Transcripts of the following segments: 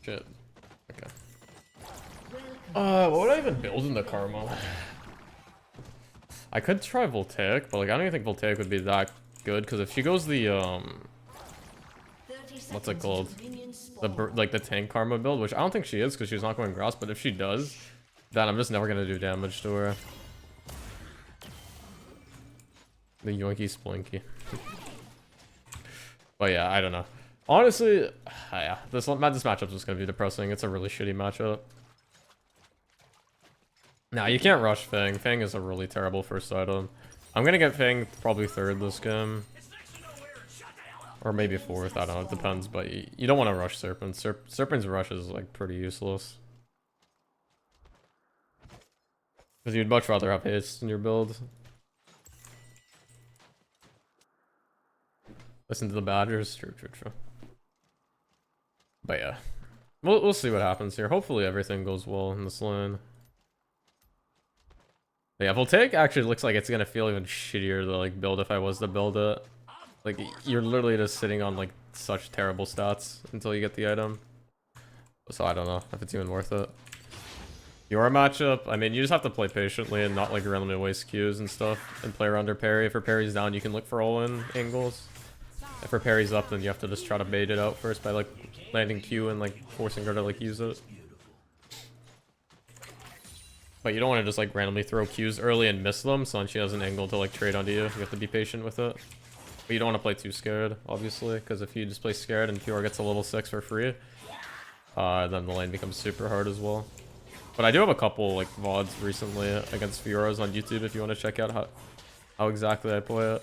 Shit. Okay. What would I even build in the Karma? I could try Voltaic, but like I don't even think Voltaic would be that good because if she goes the what's it called? Like the tank Karma build, which I don't think she is because she's not going grass, but if she does, then I'm just never gonna do damage to her. The yoinky splinky. But yeah, I don't know. Honestly, yeah, this matchup's just gonna be depressing. It's a really shitty matchup. Nah, you can't rush Fang. Fang is a really terrible first item. I'm gonna get Fang probably third this game. Or maybe fourth, I don't know, it depends, but you don't want to rush Serpent. Serpent's rush is like pretty useless. Because you'd much rather have haste in your build. Listen to the Badgers. True. But yeah. We'll see what happens here. Hopefully everything goes well in this lane. But yeah, Voltaic actually looks like it's gonna feel even shittier to like build if I was to build it. Like, you're literally just sitting on like such terrible stats until you get the item. So I don't know if it's even worth it. Your matchup, I mean, you just have to play patiently and not like randomly waste Qs and stuff and play around her parry. If her parry's down, you can look for all-in angles. If her parry's up, then you have to just try to bait it out first by like landing Q and like forcing her to like use it. But you don't want to just like randomly throw Qs early and miss them, so then she has an angle to like trade onto you. You have to be patient with it. But you don't want to play too scared, obviously, because if you just play scared and QR gets a level 6 for free, then the lane becomes super hard as well. But I do have a couple like VODs recently against Fioras on YouTube if you want to check out how exactly I play it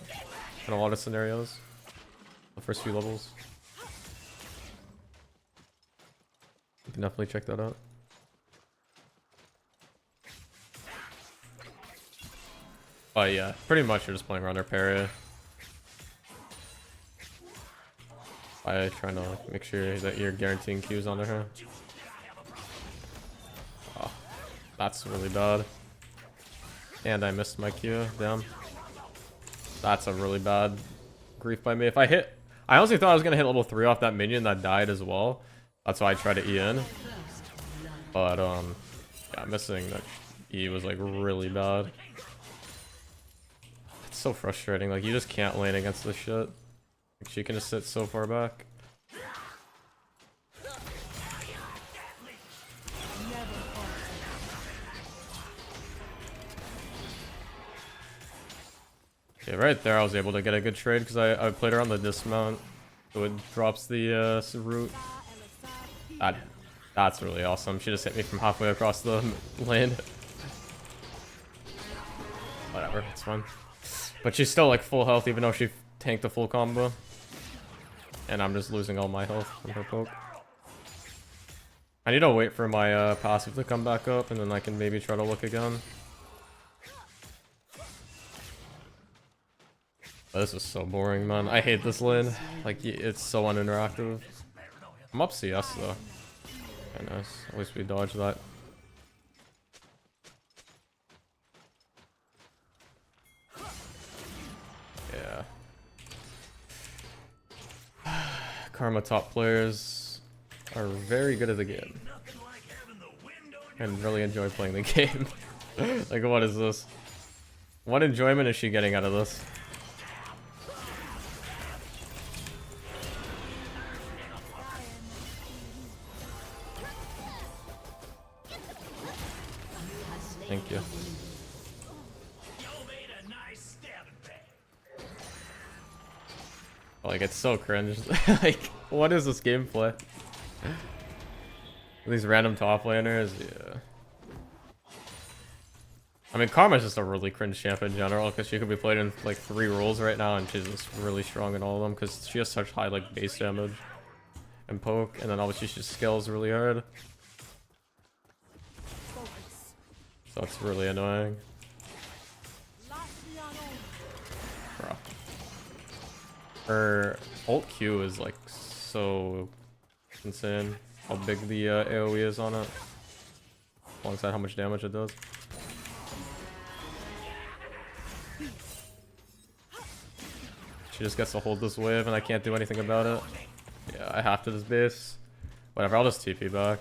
in a lot of scenarios. The first few levels. You can definitely check that out. But yeah, pretty much you're just playing around her parry. By trying to like, make sure that you're guaranteeing Qs onto her. Oh, that's really bad. And I missed my Q, damn. That's a really bad grief by me. If I hit... I honestly thought I was going to hit level 3 off that minion that died as well. That's why I tried to E in. But, yeah, missing that E was like really bad. It's so frustrating, like you just can't lane against this shit. She can just sit so far back. Okay, right there I was able to get a good trade because I played her on the dismount. So it drops the root. That's really awesome. She just hit me from halfway across the lane. Whatever, it's fine. But she's still like full health even though she tanked the full combo. And I'm just losing all my health from her poke. I need to wait for my passive to come back up and then I can maybe try to look again. This is so boring, man. I hate this lane. Like, it's so uninteractive. I'm up CS though. Very nice. At least we dodged that. Yeah. Karma top players are very good at the game. And really enjoy playing the game. Like, what is this? What enjoyment is she getting out of this? Thank you. Like, it's so cringe. Like, what is this gameplay? These random top laners, yeah. I mean, Karma's just a really cringe champ in general because she could be played in like 3 roles right now and she's just really strong in all of them because she has such high like base damage and poke, and then obviously she scales really hard. So it's really annoying. Bro. Her ult Q is like so insane. How big the AoE is on it. Alongside how much damage it does. She just gets to hold this wave and I can't do anything about it. Yeah, I have to this base. Whatever, I'll just TP back.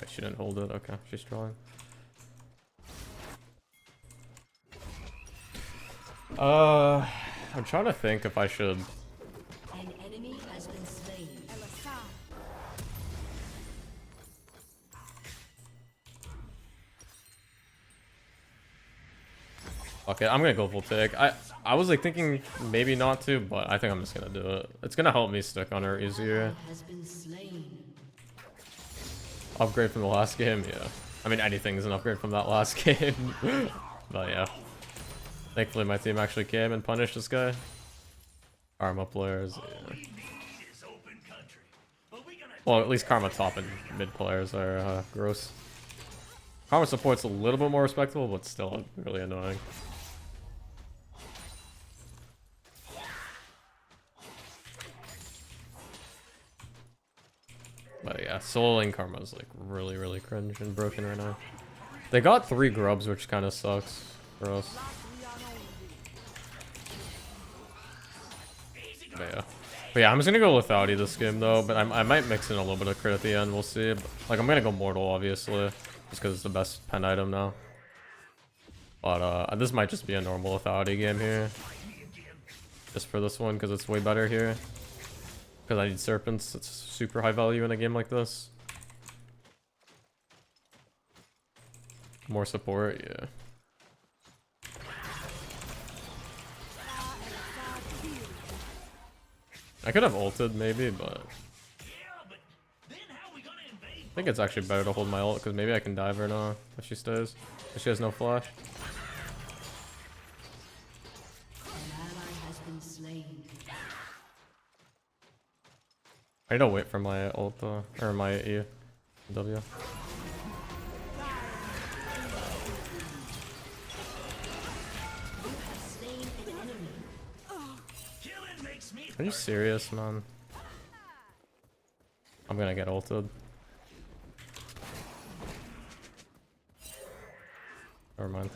Wait, she didn't hold it. Okay, she's drawing. I'm trying to think if I should. An enemy has been slain. Okay, I'm gonna go full take. I was like thinking maybe not to, but I think I'm just gonna do it. It's gonna help me stick on her easier. Has been slain. Upgrade from the last game, yeah. I mean, anything is an upgrade from that last game. But yeah. Thankfully, my team actually came and punished this guy. Karma players, yeah. Well, at least Karma top and mid players are gross. Karma support's a little bit more respectable, but still really annoying. But yeah, solo lane Karma's like really cringe and broken right now. They got 3 grubs, which kind of sucks for us. But yeah, I'm just gonna go lethality this game though, but I might mix in a little bit of crit at the end, we'll see. But, like, I'm gonna go mortal, obviously, just because it's the best pen item now. But this might just be a normal lethality game here. Just for this one, because it's way better here. Because I need serpents, it's super high value in a game like this. More support, yeah. I could have ulted maybe, but I think it's actually better to hold my ult because maybe I can dive her now if she stays. If she has no flash. I need to wait for my ult or my E W. Are you serious, man? I'm gonna get ulted. Never mind.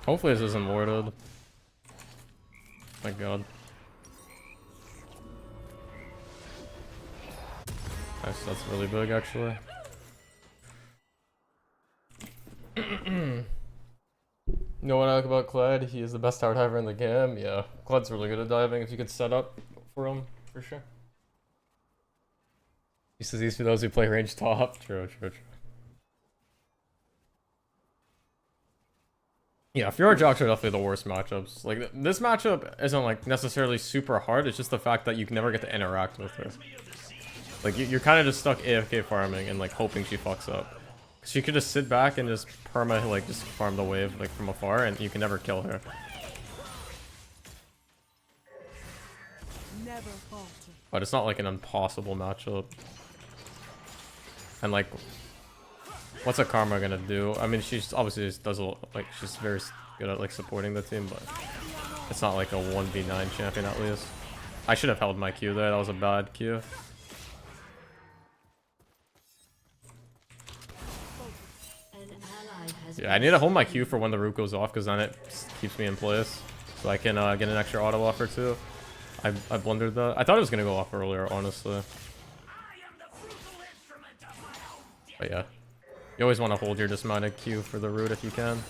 Hopefully this isn't warded. My god. Nice, that's really big actually. You know what I like about Kled? He is the best tower diver in the game. Yeah, Kled's really good at diving if you could set up for him, for sure. He says these for those who play range top. True. Yeah, Fiora Jocks are definitely the worst matchups. Like, this matchup isn't like necessarily super hard, it's just the fact that you can never get to interact with her. Like, you're kind of just stuck AFK farming and like hoping she fucks up. She could just sit back and just perma, like, just farm the wave, like, from afar, and you can never kill her. Never falter. But it's not, like, an impossible matchup. And, like, what's a Karma gonna do? I mean, she's obviously just does, like, she's very good at, like, supporting the team, but it's not, like, a 1v9 champion, at least. I should have held my Q there, that was a bad Q. Yeah, I need to hold my Q for when the root goes off, because then it keeps me in place. So I can get an extra auto offer too. I blundered that. I thought it was going to go off earlier, honestly. But yeah. You always want to hold your dismounted Q for the root if you can.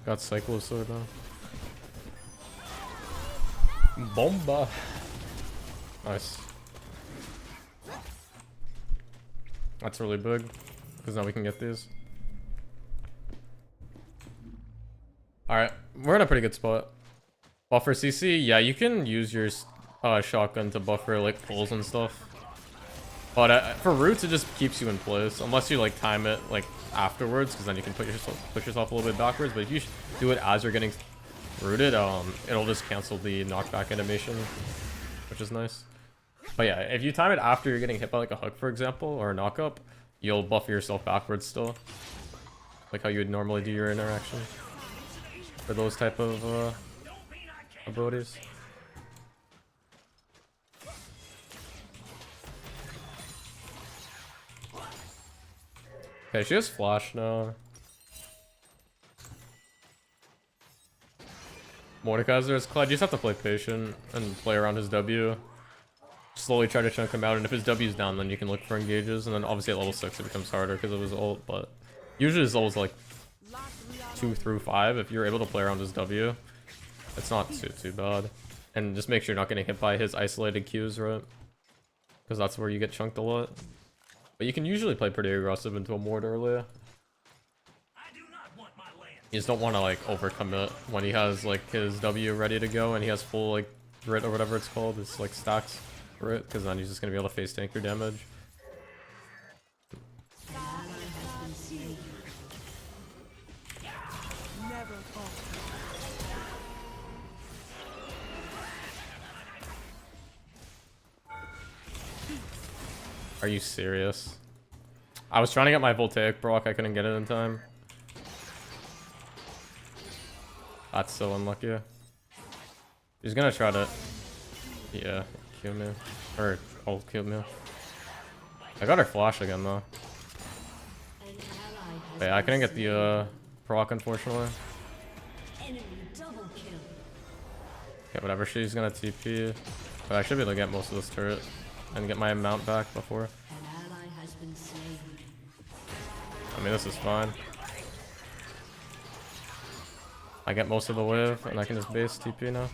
Got Cyclo Sword now. Bomba. Nice. That's really big. Because now we can get these. Alright. We're in a pretty good spot. Buffer CC. Yeah, you can use your shotgun to buffer like pulls and stuff. But for roots, it just keeps you in place. Unless you like time it like afterwards, because then you can push yourself a little bit backwards. But if you do it as you're getting rooted, it'll just cancel the knockback animation, which is nice. But yeah, if you time it after you're getting hit by like a hook, for example, or a knock up, you'll buffer yourself backwards still, like how you would normally do your interaction for those type of abilities. Okay, she has flash now. Mordekaiser is Kled. You just have to play patient and play around his W. Slowly try to chunk him out, and if his W's down, then you can look for engages. And then obviously at level 6 it becomes harder because of his ult, but usually his ult is like 2 through 5. If you're able to play around his W, it's not too bad. And just make sure you're not getting hit by his isolated Qs, right? Because that's where you get chunked a lot. But you can usually play pretty aggressive into a Mord earlier. You just don't want to like overcommit when he has like his W ready to go and he has full like grit or whatever it's called. It's like stacks grit, because then he's just gonna be able to face tank your damage. Are you serious? I was trying to get my Voltaic proc, I couldn't get it in time. That's so unlucky. He's gonna try to... Yeah, kill me. Or, ult kill me. I got her flash again though. Wait, I couldn't get the proc unfortunately. Okay, whatever, she's gonna TP. But I should be able to get most of this turret and get my mount back before. I mean, this is fine. I get most of the wave, and I can just base TP now.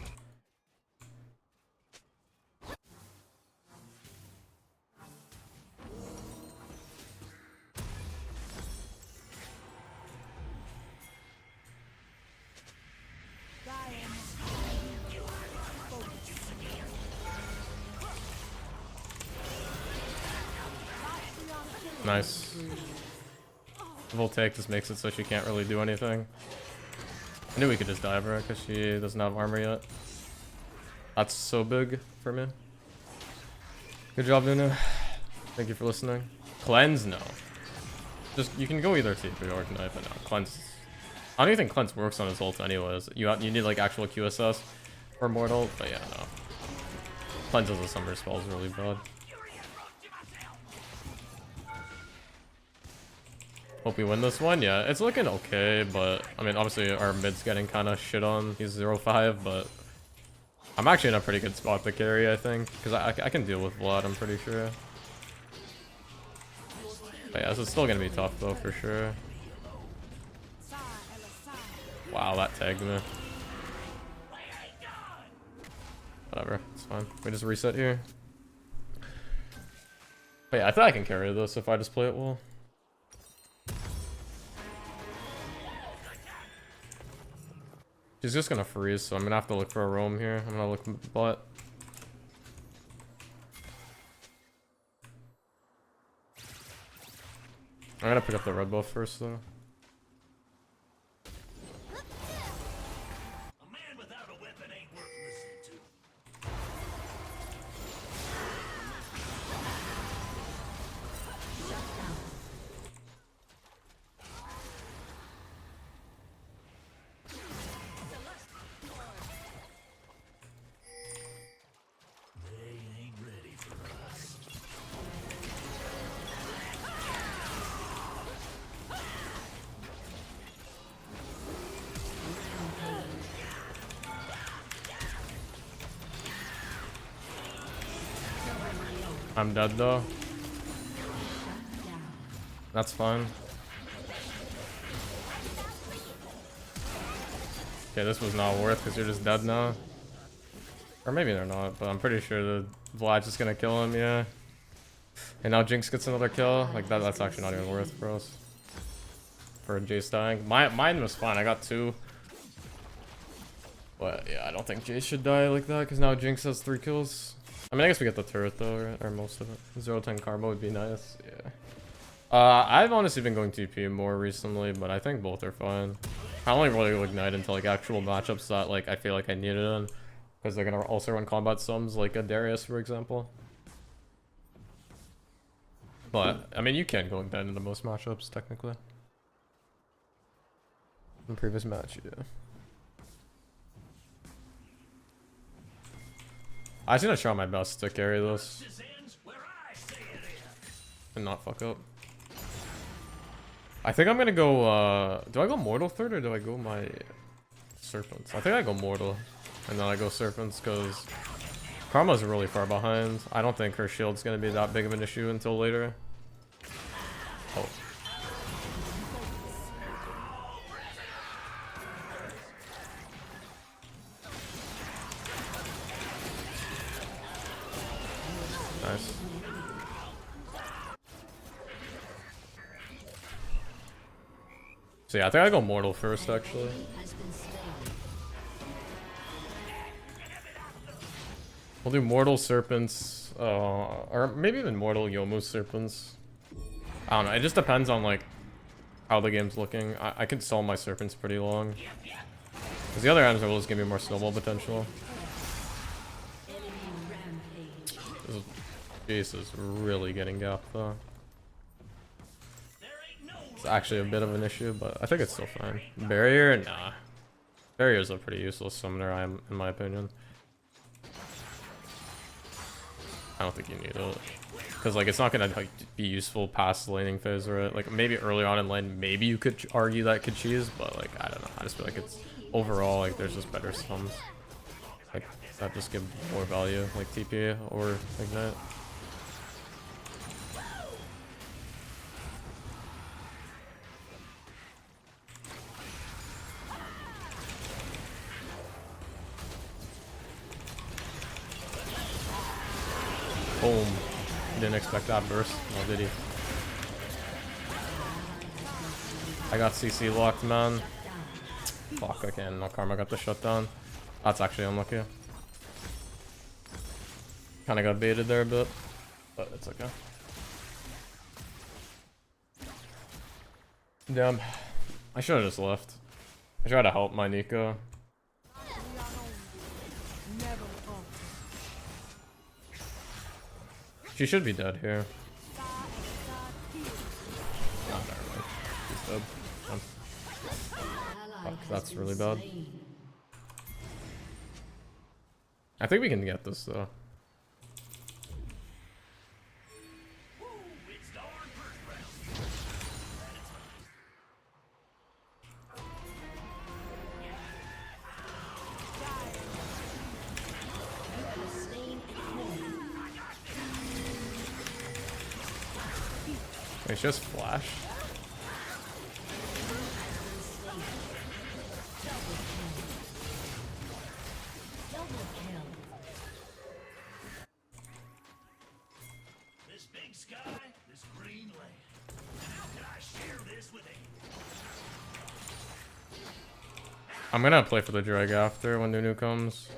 Nice. Voltaic just makes it so she can't really do anything. I knew we could just dive her because she doesn't have armor yet. That's so big for me. Good job, Nunu. Thank you for listening. Cleanse? No. Just, you can go either TP or knife, but no. Cleanse. I don't even think Cleanse works on his ult anyways. You need like actual QSS for Mortal, but yeah, no. Cleanse as a summer spell is really bad. Hope we win this one. Yeah, it's looking okay, but I mean, obviously our mid's getting kind of shit on. He's 0-5, but I'm actually in a pretty good spot to carry, I think, because I can deal with Vlad, I'm pretty sure. But yeah, this is still gonna be tough though, for sure. Wow, that tagged me. Whatever, it's fine. We just reset here. But yeah, I think I can carry this if I just play it well. She's just gonna freeze, so I'm gonna have to look for a roam here. I'm gonna look bot. I'm gonna pick up the red buff first though. I'm dead though. That's fine. Okay, this was not worth because you're just dead now. Or maybe they're not, but I'm pretty sure the Vlad's just gonna kill him, yeah. And now Jinx gets another kill. Like that's actually not even worth for us. For Jace dying. Mine was fine, I got 2. But yeah, I don't think Jace should die like that because now Jinx has 3 kills. I mean, I guess we get the turret though, right? Or most of it. 0-10 karma would be nice, yeah. I've honestly been going TP more recently, but I think both are fine. I only really ignite into like actual matchups that like I feel like I need it in, because they're gonna also run combat sums like a Darius, for example. But I mean, you can go ignite into most matchups technically. In the previous match, yeah. I was gonna try my best to carry this and not fuck up. I think I'm gonna go, do I go Mortal third or do I go my Serpents? I think I go Mortal. And then I go Serpents because Karma's really far behind. I don't think her shield's gonna be that big of an issue until later. Oh. Nice. So yeah, I think I go Mortal first, actually. We'll do Mortal Serpents, or maybe even Mortal Yomu Serpents. I don't know, it just depends on, like, how the game's looking. I can sell my Serpents pretty long. Because the other items will just give me more snowball potential. This is really getting gapped, though. It's actually a bit of an issue, but I think it's still fine. Barrier? Nah. Barrier's a pretty useless summoner, in my opinion. I don't think you need it. Because, like, it's not gonna, like, be useful past the laning phase, right? Like, maybe early on in lane, maybe you could argue that it could cheese, but, like, I don't know. I just feel like it's, overall, like, there's just better sums. Like, that just give more value, like TP or Ignite. Boom. Didn't expect that burst. No, did he? I got CC locked, man. Fuck, I can't. No, Karma got the shutdown. That's actually unlucky. Kinda got baited there a bit, but it's okay. Damn. I should've just left. I tried to help my Nico. She should be dead here. Oh, never mind. She's dead. Fuck, that's really bad. I think we can get this though. It's just flash. This big sky, this green land. How can I share this with I'm gonna play for the drag after when Nunu comes.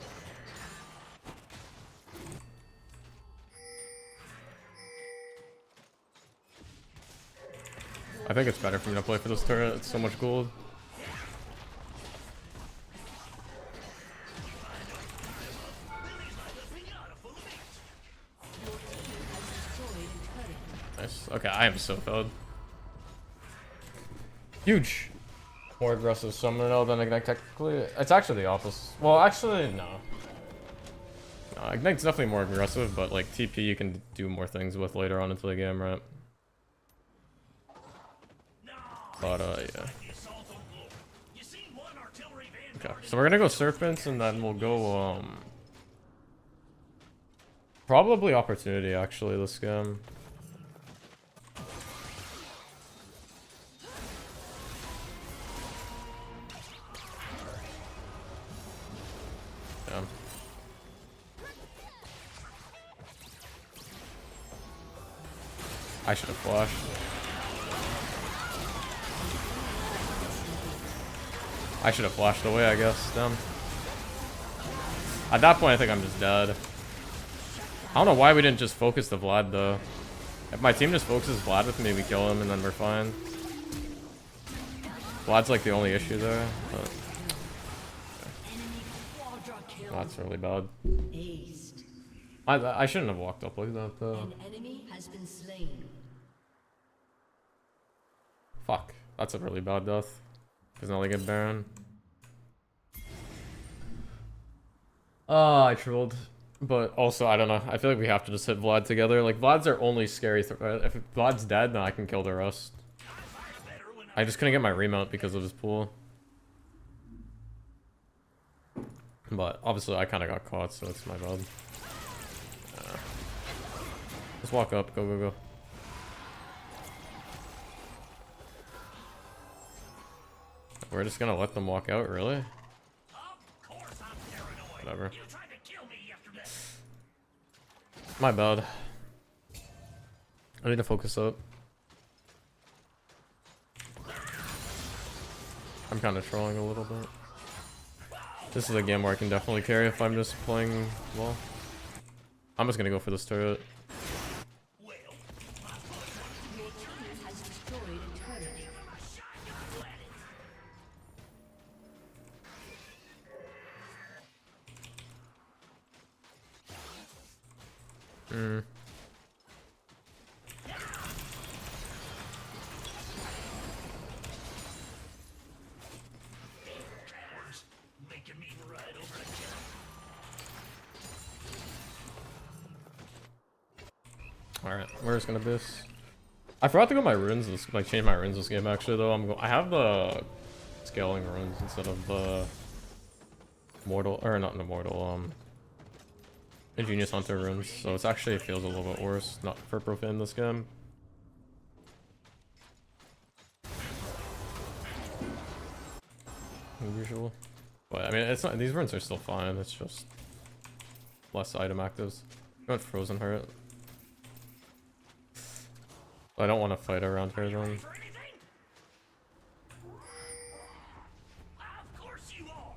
I think it's better for me to play for this turret. It's so much gold. Nice. Okay, I am so bad. Huge. More aggressive summoner now than Ignite technically. It's actually the opposite. Well, actually, no. No, Ignite's definitely more aggressive, but like TP you can do more things with later on into the game, right? But yeah. Okay, so we're gonna go Serpents and then we'll go probably Opportunity actually this game. Yeah. I should have flashed. I should have flashed away, I guess. Damn. At that point, I think I'm just dead. I don't know why we didn't just focus the Vlad, though. If my team just focuses Vlad with me, we kill him, and then we're fine. Vlad's like the only issue there. But... that's really bad. I shouldn't have walked up like that, though. An enemy has been slain. Fuck. That's a really bad death. Because now they get Baron. I trolled. But also, I don't know. I feel like we have to just hit Vlad together. Like, Vlad's our only scary threat. If Vlad's dead, then I can kill the rest. I just couldn't get my remount because of his pool. But obviously I kind of got caught, so it's my bad. Let's walk up. Go, go, go. We're just gonna let them walk out, really? Of course I'm paranoid. Whatever. You tried to kill me yesterday. My bad. I need to focus up. I'm kind of trolling a little bit. This is a game where I can definitely carry if I'm just playing well. I'm just gonna go for this turret. Your team has destroyed a turret. Making me ride over a cat. Alright, we're just gonna this. I forgot to go my runes, like change my runes this game actually though. I have the scaling runes instead of the mortal, or not the mortal, Ingenious Hunter runes. So it's actually feels a little bit worse, not for profane this game. Than usual. But I mean, it's not, these runes are still fine, it's just less item actives. I went Frozen Heart. I don't want to fight around her then. For anything? Of course you are.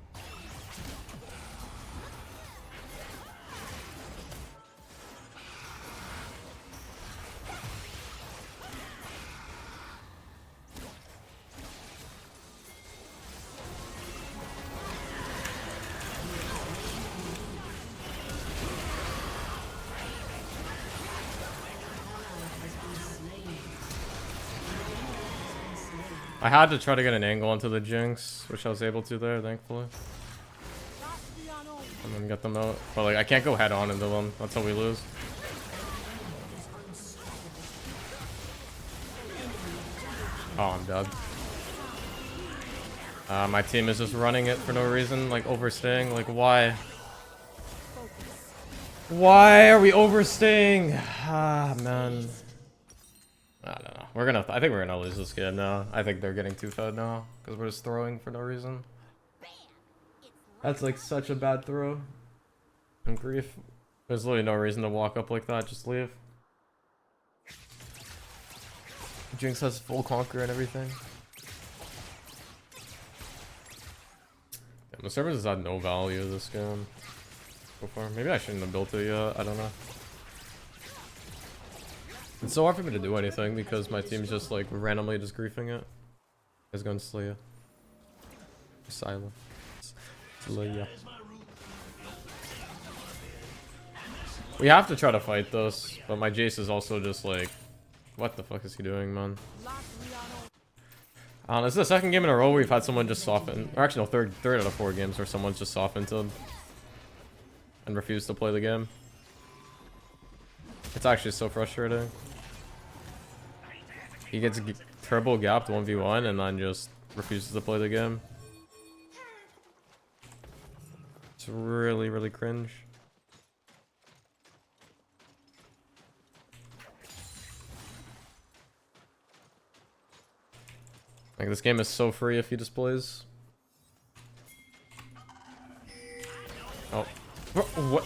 I had to try to get an angle onto the Jinx, which I was able to there, thankfully. And then get them out. But like, I can't go head on into them. That's how we lose. Oh, I'm dead. My team is just running it for no reason, like overstaying. Like, why? Why are we overstaying? Ah, man. I don't know. I think we're gonna lose this game now. I think they're getting too fed now because we're just throwing for no reason. That's like such a bad throw. And grief. There's literally no reason to walk up like that. Just leave. Jinx has full conquer and everything. Yeah, the servers has had no value this game so far. Maybe I shouldn't have built it yet. I don't know. It's so hard for me to do anything because my team's just like randomly just griefing it. It's going to slay you. Silent. Slay ya. We have to try to fight this, but my Jace is also just like, what the fuck is he doing, man? This is the second game in a row we've had someone just soften, or actually no, third out of 4 games where someone's just softened and refused to play the game. It's actually so frustrating. He gets turbo gapped 1v1 and then just refuses to play the game. It's really, really cringe. Like, this game is so free if he just plays. Oh. What?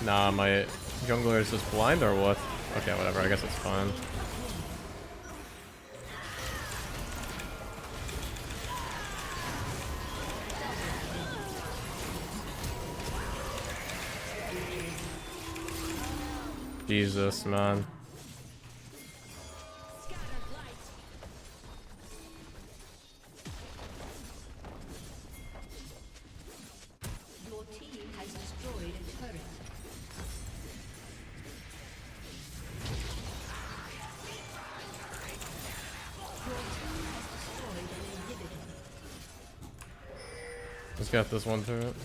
Nah, my jungler is just blind or what? Okay, whatever, I guess it's fine. Jesus, man. Your team has destroyed a turret. Let's get this one to it.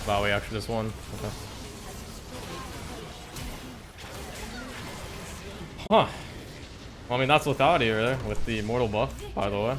Wow, we actually just won. Okay. Huh. Well, I mean, that's without here, with the immortal buff, by the way.